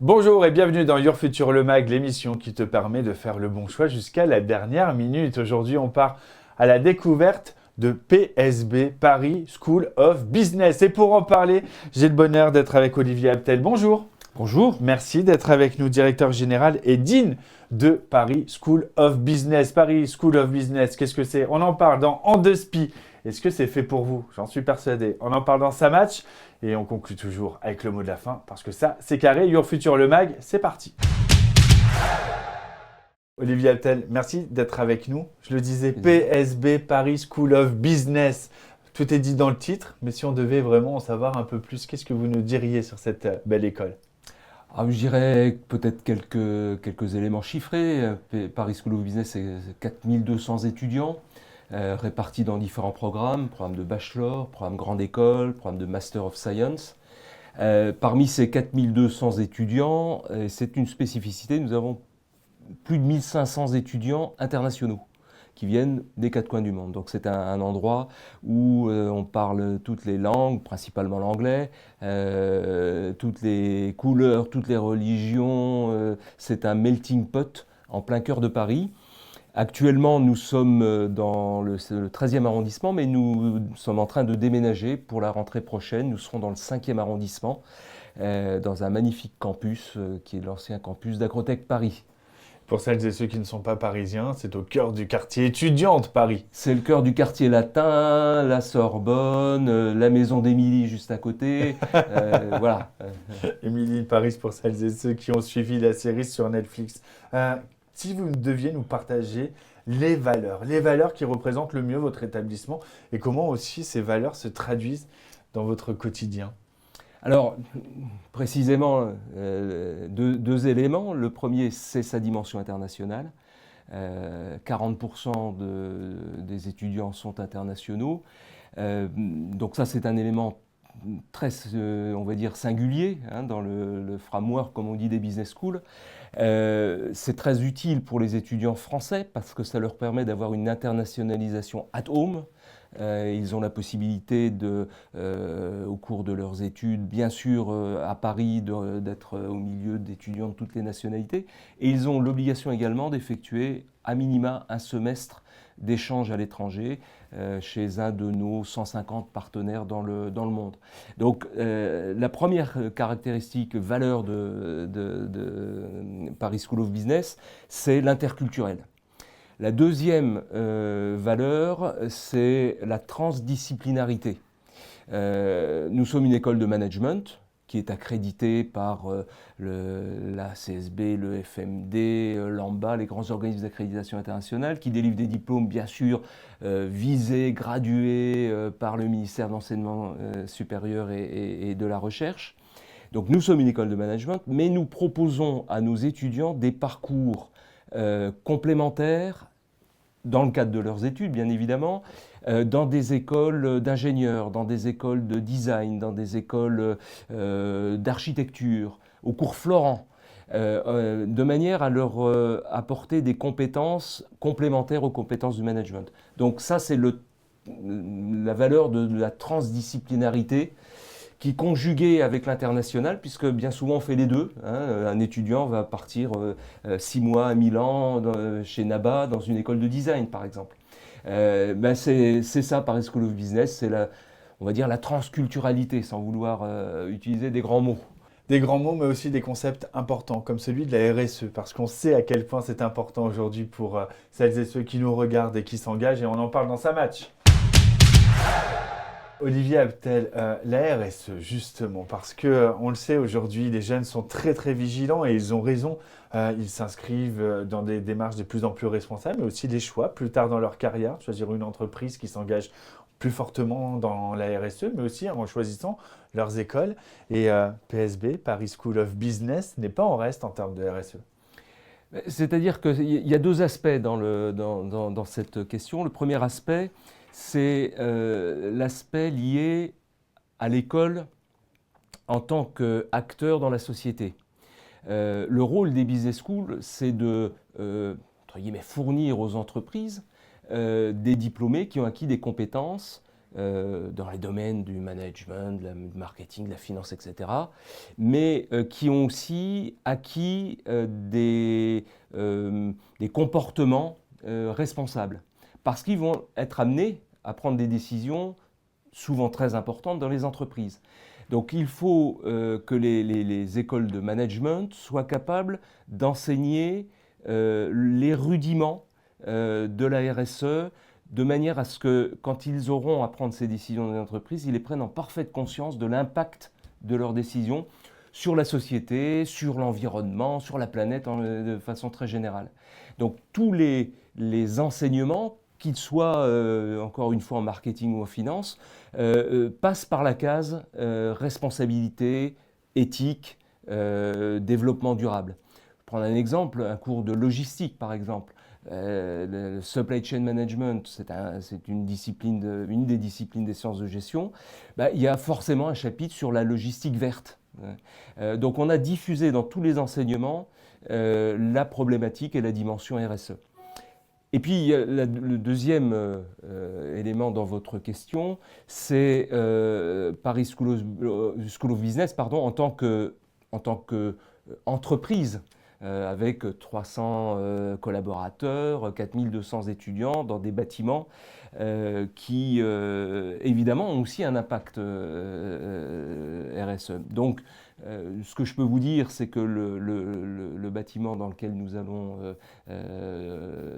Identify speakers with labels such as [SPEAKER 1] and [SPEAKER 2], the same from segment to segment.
[SPEAKER 1] Bonjour et bienvenue dans Your Future Le Mag, l'émission qui te permet de faire le bon choix jusqu'à la dernière minute. Aujourd'hui, on part à la découverte de PSB, Paris School of Business. Et pour en parler, j'ai le bonheur d'être avec Olivier Abtel. Bonjour.
[SPEAKER 2] Bonjour.
[SPEAKER 1] Merci d'être avec nous, directeur général et dean de Paris School of Business. Paris School of Business, qu'est-ce que c'est? On en parle dans En deux Spi. Est-ce que c'est fait pour vous? J'en suis persuadé. On en parle dans Sa Match et on conclut toujours avec le mot de la fin parce que ça, c'est carré. Your Future Le Mag, c'est parti. Olivier Abtel, merci d'être avec nous. Je le disais, PSB, Paris School of Business. Tout est dit dans le titre, mais si on devait vraiment en savoir un peu plus, qu'est-ce que vous nous diriez sur cette belle école?
[SPEAKER 2] Je dirais peut-être quelques éléments chiffrés. Paris School of Business, c'est 4200 étudiants répartis dans différents programmes de bachelor, programme grande école, programme de Master of Science. Parmi ces 4200 étudiants, c'est une spécificité, nous avons plus de 1500 étudiants internationaux qui viennent des quatre coins du monde. Donc c'est un endroit où on parle toutes les langues, principalement l'anglais, toutes les couleurs, toutes les religions. C'est un melting pot en plein cœur de Paris. Actuellement, nous sommes dans le 13e arrondissement, mais nous sommes en train de déménager pour la rentrée prochaine. Nous serons dans le 5e arrondissement, dans un magnifique campus qui est l'ancien campus d'Agrotech Paris.
[SPEAKER 1] Pour celles et ceux qui ne sont pas parisiens, c'est au cœur du quartier étudiant de Paris.
[SPEAKER 2] C'est le cœur du quartier latin, la Sorbonne, la maison d'Émilie juste à côté. Voilà.
[SPEAKER 1] Émilie de Paris pour celles et ceux qui ont suivi la série sur Netflix. Si vous deviez nous partager les valeurs qui représentent le mieux votre établissement et comment aussi ces valeurs se traduisent dans votre quotidien.
[SPEAKER 2] Alors, précisément, deux éléments. Le premier, c'est sa dimension internationale. 40% des étudiants sont internationaux. Donc ça, c'est un élément très, on va dire, singulier dans le framework, comme on dit, des business schools. C'est très utile pour les étudiants français parce que ça leur permet d'avoir une internationalisation at home. Ils ont la possibilité au cours de leurs études, bien sûr à Paris, d'être au milieu d'étudiants de toutes les nationalités. Et ils ont l'obligation également d'effectuer à minima un semestre d'échange à l'étranger chez un de nos 150 partenaires dans le monde. Donc la première caractéristique, valeur de Paris School of Business, c'est l'interculturel. La deuxième valeur, c'est la transdisciplinarité. Nous sommes une école de management qui est accréditée par la CSB, le FMD, l'AMBA, les grands organismes d'accréditation internationale, qui délivrent des diplômes bien sûr visés, gradués par le ministère de l'Enseignement supérieur et de la Recherche. Donc nous sommes une école de management, mais nous proposons à nos étudiants des parcours complémentaires dans le cadre de leurs études, bien évidemment, dans des écoles d'ingénieurs, dans des écoles de design, dans des écoles d'architecture, au cours Florent, de manière à leur apporter des compétences complémentaires aux compétences du management. Donc ça, c'est la valeur de la transdisciplinarité qui est conjuguée avec l'international, puisque bien souvent on fait les deux. Un étudiant va partir 6 mois à Milan, chez NABA, dans une école de design par exemple. C'est ça, Paris School of Business, c'est on va dire la transculturalité, sans vouloir utiliser des grands mots.
[SPEAKER 1] Des grands mots, mais aussi des concepts importants, comme celui de la RSE, parce qu'on sait à quel point c'est important aujourd'hui pour celles et ceux qui nous regardent et qui s'engagent, et on en parle dans Sa Match. Olivier Abtel, la RSE justement, parce que on le sait aujourd'hui, les jeunes sont très très vigilants et ils ont raison. Ils s'inscrivent dans des démarches de plus en plus responsables, mais aussi des choix plus tard dans leur carrière, choisir une entreprise qui s'engage plus fortement dans la RSE, mais aussi en choisissant leurs écoles. Et PSB, Paris School of Business, n'est pas en reste en termes de RSE.
[SPEAKER 2] C'est-à-dire qu'il y a deux aspects dans cette question. Le premier aspect, c'est l'aspect lié à l'école en tant qu'acteur dans la société. Le rôle des business schools, c'est de entre guillemets, fournir aux entreprises des diplômés qui ont acquis des compétences dans les domaines du management, du marketing, de la finance, etc., mais qui ont aussi acquis des comportements responsables, parce qu'ils vont être amenés à prendre des décisions souvent très importantes dans les entreprises. Donc il faut que les écoles de management soient capables d'enseigner les rudiments de la RSE, de manière à ce que quand ils auront à prendre ces décisions dans les entreprises, ils les prennent en parfaite conscience de l'impact de leurs décisions sur la société, sur l'environnement, sur la planète de façon très générale. Donc tous les enseignements, qu'ils soient encore une fois en marketing ou en finance, passent par la case responsabilité, éthique, développement durable. Je prends un exemple, un cours de logistique par exemple. Le supply chain management, c'est une des disciplines des sciences de gestion. Il y a forcément un chapitre sur la logistique verte. Donc on a diffusé dans tous les enseignements la problématique et la dimension RSE. Et puis le deuxième élément dans votre question, c'est Paris School of Business, en tant qu'entreprise. Avec 300 collaborateurs, 4200 étudiants dans des bâtiments qui, évidemment, ont aussi un impact RSE. Donc, ce que je peux vous dire, c'est que le bâtiment dans lequel nous allons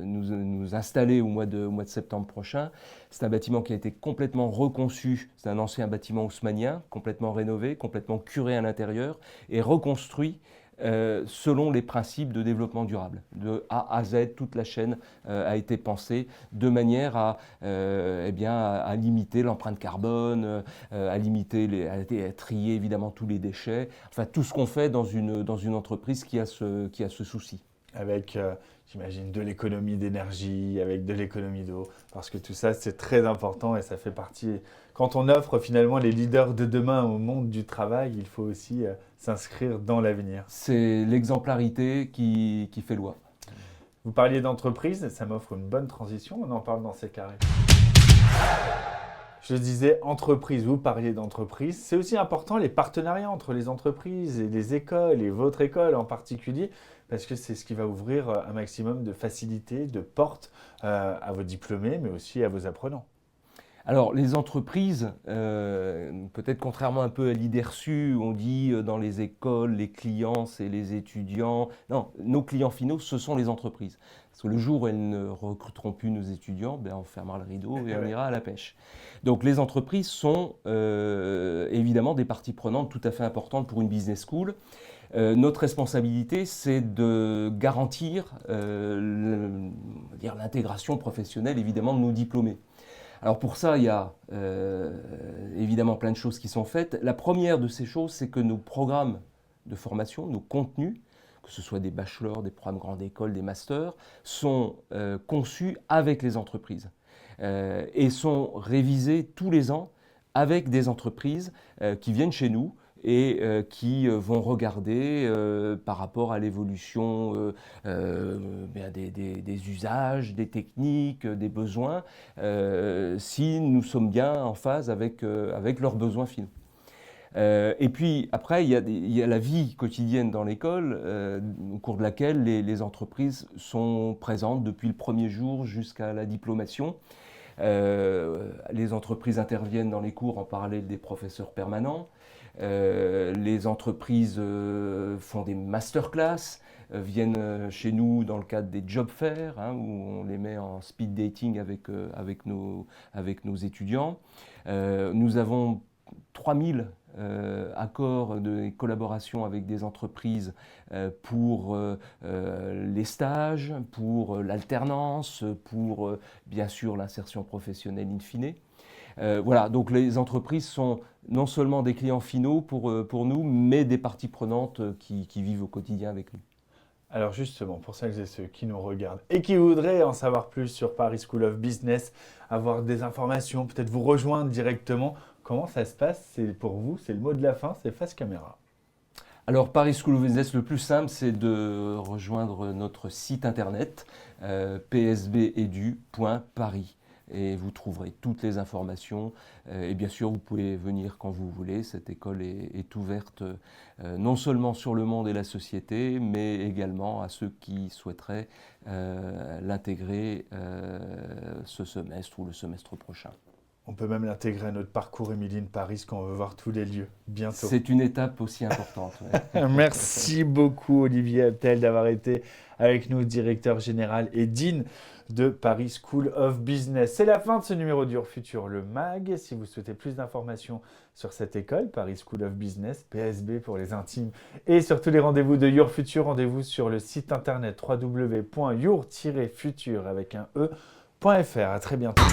[SPEAKER 2] nous installer au mois de septembre prochain, c'est un bâtiment qui a été complètement reconçu. C'est un ancien bâtiment haussmannien, complètement rénové, complètement curé à l'intérieur et reconstruit selon les principes de développement durable. De A à Z, toute la chaîne a été pensée de manière à limiter l'empreinte carbone, à trier évidemment tous les déchets, enfin tout ce qu'on fait dans une entreprise qui a ce souci.
[SPEAKER 1] Avec, j'imagine, de l'économie d'énergie, avec de l'économie d'eau, parce que tout ça, c'est très important et ça fait partie. Quand on offre finalement les leaders de demain au monde du travail, il faut aussi s'inscrire dans l'avenir.
[SPEAKER 2] C'est l'exemplarité qui fait loi.
[SPEAKER 1] Vous parliez d'entreprise, ça m'offre une bonne transition, on en parle dans ces carrés. Je disais entreprise, vous parliez d'entreprise. C'est aussi important les partenariats entre les entreprises et les écoles, et votre école en particulier, parce que c'est ce qui va ouvrir un maximum de facilité, de portes à vos diplômés, mais aussi à vos apprenants.
[SPEAKER 2] Alors, les entreprises, peut-être contrairement un peu à l'idée reçue, on dit dans les écoles, les clients, c'est les étudiants. Non, nos clients finaux, ce sont les entreprises. Parce que le jour où elles ne recruteront plus nos étudiants, on fermera le rideau et on ira à la pêche. Donc, les entreprises sont évidemment des parties prenantes tout à fait importantes pour une business school. Notre responsabilité, c'est de garantir l'intégration professionnelle, évidemment, de nos diplômés. Alors pour ça, il y a évidemment plein de choses qui sont faites. La première de ces choses, c'est que nos programmes de formation, nos contenus, que ce soit des bachelors, des programmes grande école, des masters, sont conçus avec les entreprises et sont révisés tous les ans avec des entreprises qui viennent chez nous et qui vont regarder par rapport à l'évolution des usages, des techniques, des besoins, si nous sommes bien en phase avec leurs besoins finaux. Et puis après, il y a la vie quotidienne dans l'école, au cours de laquelle les entreprises sont présentes depuis le premier jour jusqu'à la diplomation. Les entreprises interviennent dans les cours en parallèle des professeurs permanents. Les entreprises font des masterclass, viennent chez nous dans le cadre des job fairs, où on les met en speed dating avec nos étudiants. Nous avons 3000 accords de collaboration avec des entreprises pour les stages, pour l'alternance, pour bien sûr l'insertion professionnelle in fine. Voilà, donc les entreprises sont non seulement des clients finaux pour nous, mais des parties prenantes qui vivent au quotidien avec nous.
[SPEAKER 1] Alors justement, pour celles et ceux qui nous regardent et qui voudraient en savoir plus sur Paris School of Business, avoir des informations, peut-être vous rejoindre directement, comment ça se passe? C'est pour vous, c'est le mot de la fin, c'est face caméra.
[SPEAKER 2] Alors Paris School of Business, le plus simple, c'est de rejoindre notre site internet psbedu.paris. et vous trouverez toutes les informations. Et bien sûr, vous pouvez venir quand vous voulez. Cette école est ouverte non seulement sur le monde et la société, mais également à ceux qui souhaiteraient l'intégrer ce semestre ou le semestre prochain.
[SPEAKER 1] On peut même l'intégrer à notre parcours Émilie Paris quand on veut voir tous les lieux bientôt.
[SPEAKER 2] C'est une étape aussi importante. Ouais.
[SPEAKER 1] Merci beaucoup Olivier Abtel d'avoir été avec nous, directeur général et dean de Paris School of Business. C'est la fin de ce numéro d'Your Future, le MAG. Si vous souhaitez plus d'informations sur cette école, Paris School of Business, PSB pour les intimes, et sur tous les rendez-vous de Your Future, rendez-vous sur le site internet www.your-future avec un e.fr. À très bientôt.